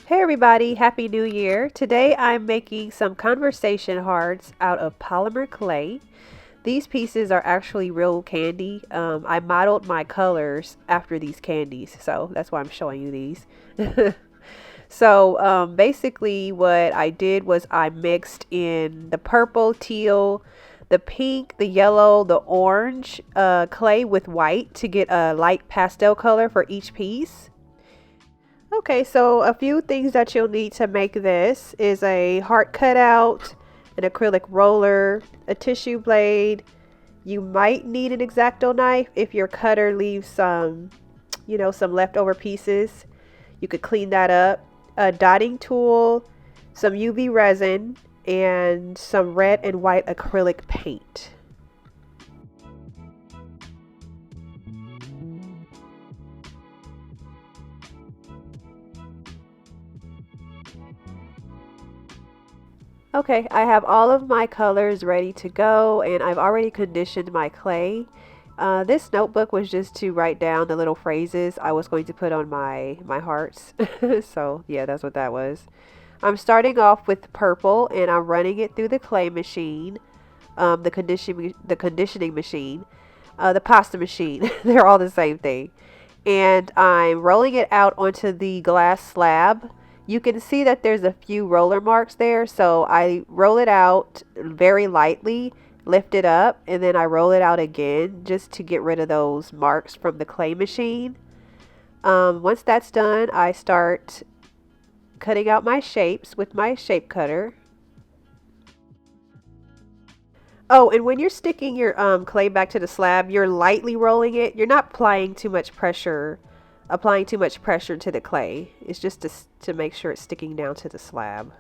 Hey everybody, Happy New Year. Today I'm making some conversation hearts out of polymer clay. These pieces are actually real candy. I modeled my colors after these candies, so that's why I'm showing you these. Basically what I did was I mixed in the purple, teal, the pink, the yellow, the orange clay with white to get a light pastel color for each piece. Okay, so a few things that you'll need to make this is a heart cutout, an acrylic roller, a tissue blade. You might need an X-Acto knife if your cutter leaves some leftover pieces. You could clean that up. A dotting tool, some UV resin, and some red and white acrylic paint. Okay, I have all of my colors ready to go and I've already conditioned my clay. This notebook was just to write down the little phrases I was going to put on my hearts. So yeah, that's what that was. I'm starting off with purple and I'm running it through the clay machine, the conditioning machine, the pasta machine. They're all the same thing. And I'm rolling it out onto the glass slab. You can see that there's a few roller marks there, so I roll it out very lightly, lift it up, and then I roll it out again just to get rid of those marks from the clay machine. Once that's done, I start cutting out my shapes with my shape cutter. Oh, and when you're sticking your clay back to the slab, you're lightly rolling it. You're not applying too much pressure to the clay. It's just to make sure it's sticking down to the slab.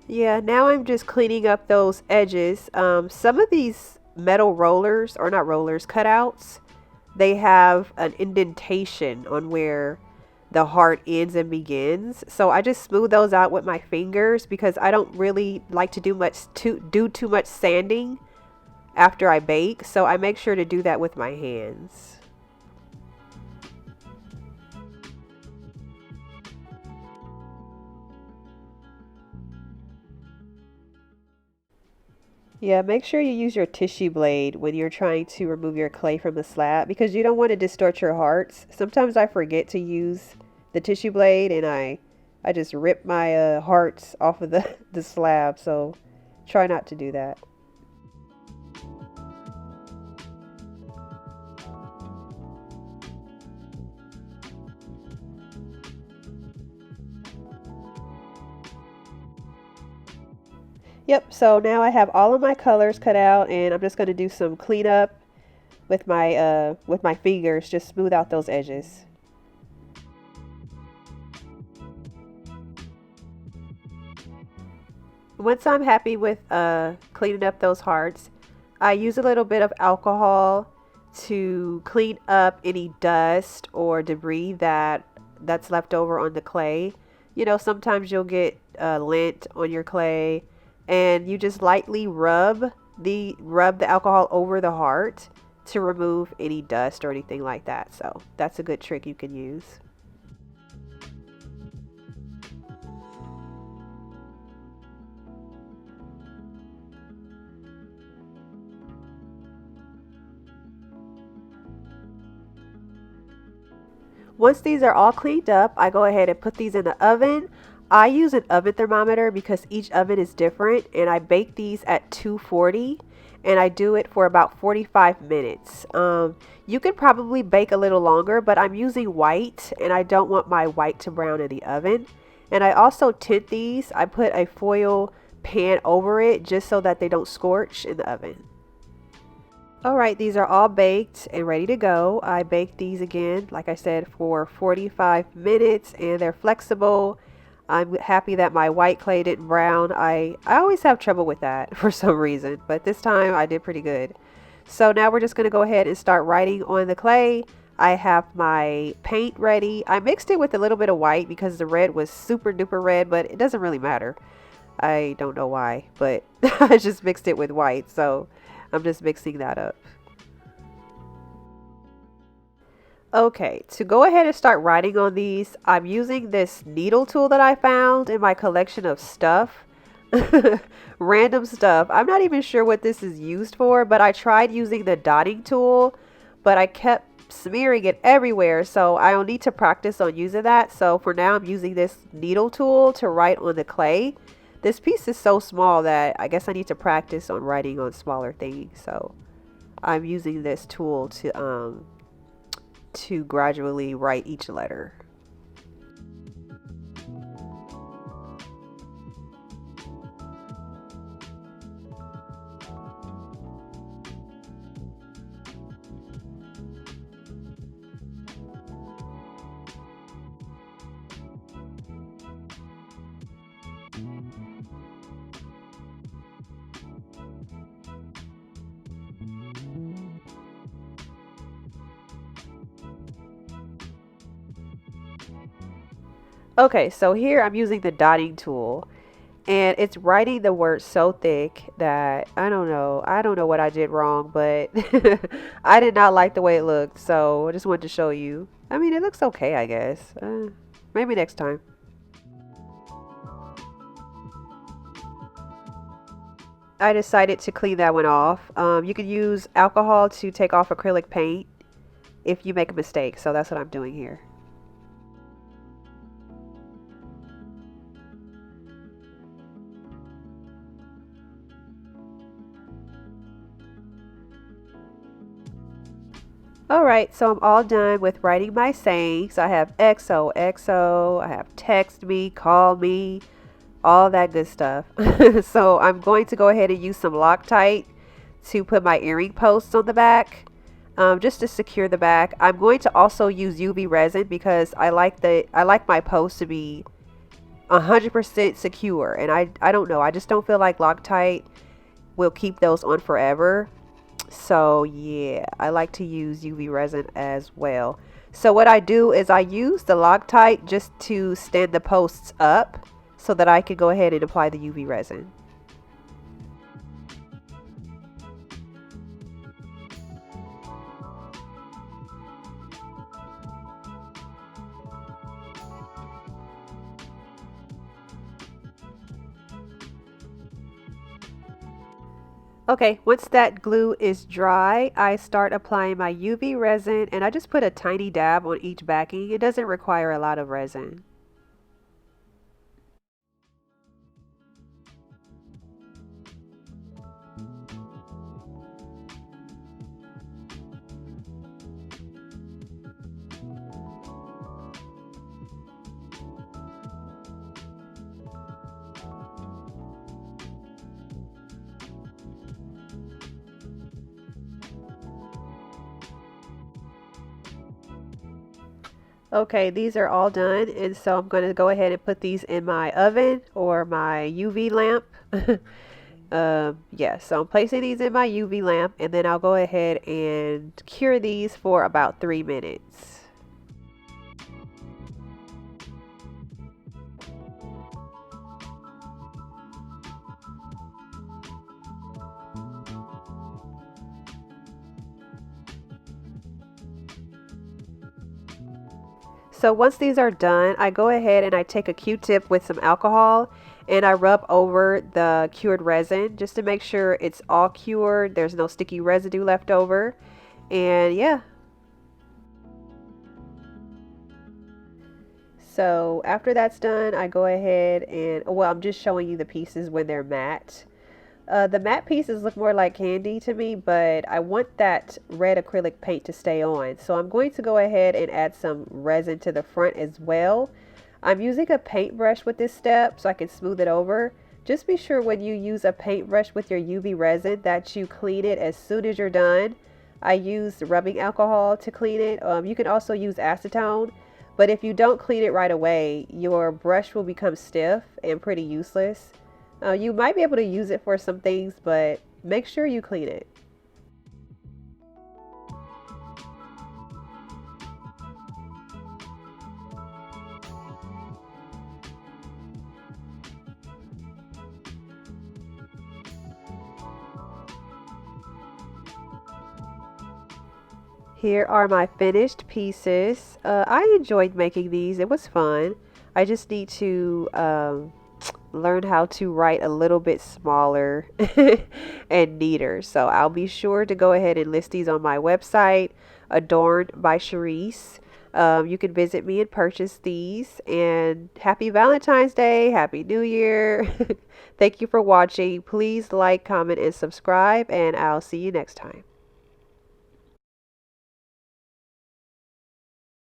Yeah, now I'm just cleaning up those edges. Some of these metal rollers, or not rollers, cutouts, they have an indentation on where the heart ends and begins. So I just smooth those out with my fingers because I don't really like to do too much sanding after I bake. So I make sure to do that with my hands. Yeah, make sure you use your tissue blade when you're trying to remove your clay from the slab because you don't want to distort your hearts. Sometimes I forget to use the tissue blade and I just rip my hearts off of the, the slab. So try not to do that. Yep, so now I have all of my colors cut out and I'm just going to do some cleanup with my fingers, just smooth out those edges. Once I'm happy with cleaning up those hearts, I use a little bit of alcohol to clean up any dust or debris that's left over on the clay. You know, sometimes you'll get lint on your clay, and you just lightly rub the alcohol over the heart to remove any dust or anything like that. So that's a good trick you can use. Once these are all cleaned up, I go ahead and put these in the oven. I use an oven thermometer because each oven is different and I bake these at 240 and I do it for about 45 minutes. You could probably bake a little longer, but I'm using white and I don't want my white to brown in the oven. And I also tint these. I put a foil pan over it just so that they don't scorch in the oven. All right, these are all baked and ready to go. I baked these again, like I said, for 45 minutes and they're flexible. I'm happy that my white clay didn't brown. I always have trouble with that for some reason, but this time I did pretty good. So now we're just going to go ahead and start writing on the clay. I have my paint ready. I mixed it with a little bit of white because the red was super duper red, but it doesn't really matter. I don't know why, but I just mixed it with white. So I'm just mixing that up. Okay, to go ahead and start writing on these, I'm using this needle tool that I found in my collection of stuff. Random stuff. I'm not even sure what this is used for, but I tried using the dotting tool, but I kept smearing it everywhere, so I'll need to practice on using that. So for now, I'm using this needle tool to write on the clay. This piece is so small that I guess I need to practice on writing on smaller things. So I'm using this tool to gradually write each letter. Okay, so here I'm using the dotting tool and it's writing the word so thick that I don't know what I did wrong, but I did not like the way it looked, so I just wanted to show you. I mean, it looks okay, I guess. Maybe next time. I decided to clean that one off. You can use alcohol to take off acrylic paint if you make a mistake, so that's what I'm doing here. Alright, so I'm all done with writing my sayings. I have XOXO, I have text me, call me, all that good stuff. So I'm going to go ahead and use some Loctite to put my earring posts on the back, just to secure the back. I'm going to also use UV resin because I like my posts to be 100% secure, and I don't know, I just don't feel like Loctite will keep those on forever. So yeah, I like to use UV resin as well. So what I do is I use the Loctite just to stand the posts up so that I can go ahead and apply the UV resin. Okay, once that glue is dry, I start applying my UV resin and I just put a tiny dab on each backing. It doesn't require a lot of resin. Okay, these are all done, and so I'm going to go ahead and put these in my oven or my UV lamp. Yeah, so I'm placing these in my UV lamp, and then I'll go ahead and cure these for about 3 minutes. So once these are done, I go ahead and I take a Q-tip with some alcohol and I rub over the cured resin just to make sure it's all cured. There's no sticky residue left over. And yeah. So after that's done, I go ahead and, well, I'm just showing you the pieces when they're matte. The matte pieces look more like candy to me, but I want that red acrylic paint to stay on. So I'm going to go ahead and add some resin to the front as well. I'm using a paintbrush with this step so I can smooth it over. Just be sure when you use a paintbrush with your UV resin that you clean it as soon as you're done. I use rubbing alcohol to clean it. You can also use acetone, but if you don't clean it right away, your brush will become stiff and pretty useless. You might be able to use it for some things, but make sure you clean it. Here are my finished pieces. I enjoyed making these. It was fun. I just need to learn how to write a little bit smaller and neater. So I'll be sure to go ahead and list these on my website, Adorned by Charisse. You can visit me and purchase these. And happy Valentine's Day, Happy New Year. Thank you for watching. Please like, comment, and subscribe, and I'll see you next time.